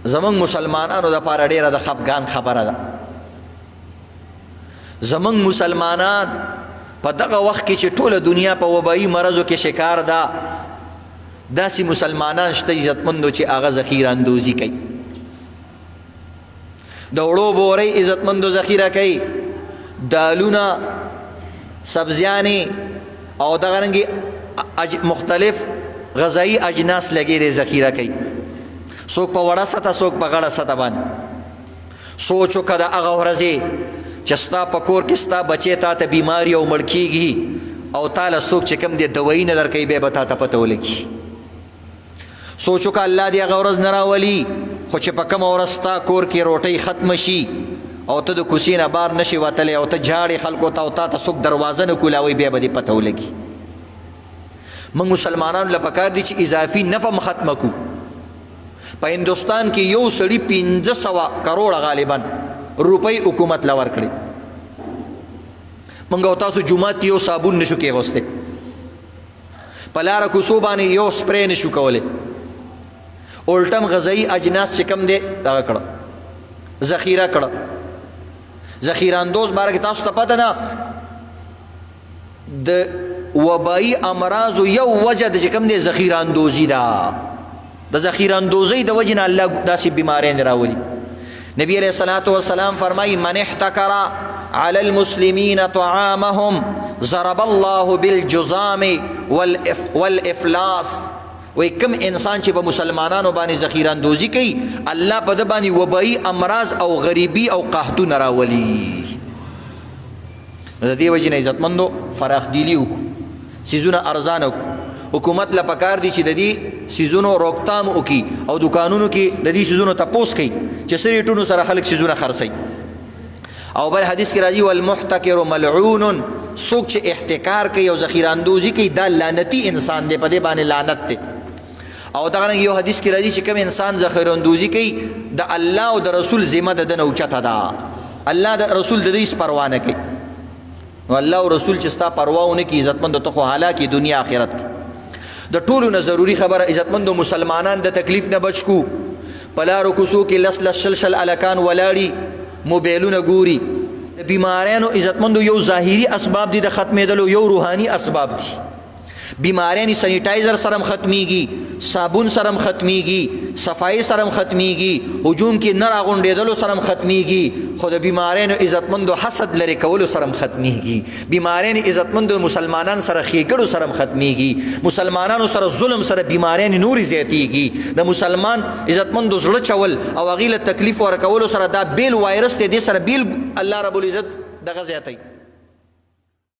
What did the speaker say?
زمونږ مسلمانانو دپاره ډېره د خفګان خبره ده. زمونږ مسلمانان په دغه وخت کې چې ټوله دنیا په وبایي مرضو کې شکار ده، داسې مسلمانان شته عزتمندو چې هغه ذخیره اندوزي کوي، د وړو بورۍ عزتمندو ذخیره کوي، دالونه، سبزیانې او دغه رنګې مختلف غذایی اجناس لګې دی ذخیره کوي. څوک په وړه سطح، څوک په غړه سطح باندې. سوچ وکړه د هغه ورځې چې ستا په کور کې ستا بچی تا ته بیماري او مړ کېږي او تاله څوک چې کوم دی دوایي نه درکوي، بیا به تا ته پته ولګي. سوچ وکړه الله دې هغه ورځ نه راولي، خو چې په کومه ورځ ستا کور کې روټۍ ختمه شي او ته د کوڅې نه بار نشي وتلی او ته جاړې خلکو ته او تا ته څوک دروازه نه کولاوي، بیا به دې پته ولګي. موږ مسلمانانو له پکار دي چې اضافي نفع ختمه کړو. په هندوستان کې یو سړي 500 کروڑه غالبا روپۍ حکومت له ورکړي. موږ او تاسو جومات کې یو صابون نشو کېغوستی، په لاره کوڅو باندې یو سپری نشو کولی، الټم غذایی اجناس چې کوم دی دغه کړه، ذخیره کړه. ذخیره اندوز باره کې تاسو ته پته ده د وبایي امراضو یو وجه د چې کوم دی ذخیره اندوزي ده. د ذخیره اندوزۍ د وجې نه الله داسې بیمارۍ راولي. نبی علیہ الصلاۃ والسلام فرمایي من احتکر علی المسلمین طعامهم ضرب الله بالجزام والافلاس. وی کم انسان چې په مسلمانانو باندې ذخیره اندوزي کوي، الله په ده باندې وبایي امراض او غریبي او قحطونه راولي. نو د دې وجې نه عزتمندو فراخ دیلي وکړو، څیزونه ارزانه وکړو. حکومت له پکار دی چې د دې څیزونو روکتام وکړي او دکانونو کې د دې څیزونو تپوس کوي چې څه ریټونو سره خلک څیزونه خرڅوي. او بل حدیث کې راځي والمحتکر ملعون، څوک چې احتکار کوي او ذخیره اندوزي کوي دا لعنتي انسان دی، په دې باندې لعنت دی. او دغه رنګ یو حدیث کې راځي چې کوم انسان ذخیره اندوزي کوي د الله او د رسول ذمه د ده نه اوچته ده، الله د رسول د دې هېڅ پروا نه کوي. نو الله او رسول چې ستا پروا ونه کړي عزتمندو، ته خو هلاکې دنیا آخرت کې. د ټولو نه ضروري خبره عزتمندو مسلمانان د تکلیف نه بچ کو. په لارو کوڅو کې لس لس شل شل الکان ولاړي، موبایلونه ګوري. د بیماریانو عزتمندو یو ظاهري اسباب دي د ختمېدلو، یو روحاني اسباب دي. بیماریانی سینیټایزر سره ختمیږي، صابون سره ختمیږي، صفایي سره ختمیږي، هجوم کې نه راغونډېدلو سره ختمیږي، خو د بیماریانو عزتمندو حسد لرې کولو سره ختمیږي. بیماریان عزتمندو مسلمانان سره ښېګړو سره ختمیږي، مسلمانانو سره ظلم سره بیماریان نورې زیاتیږي. د مسلمان عزتمندو زړه چول او هغې له تکلیف ورکولو سره دا بیل وایرس دی، دې سره بیل الله رب العزت دغه زیاتی.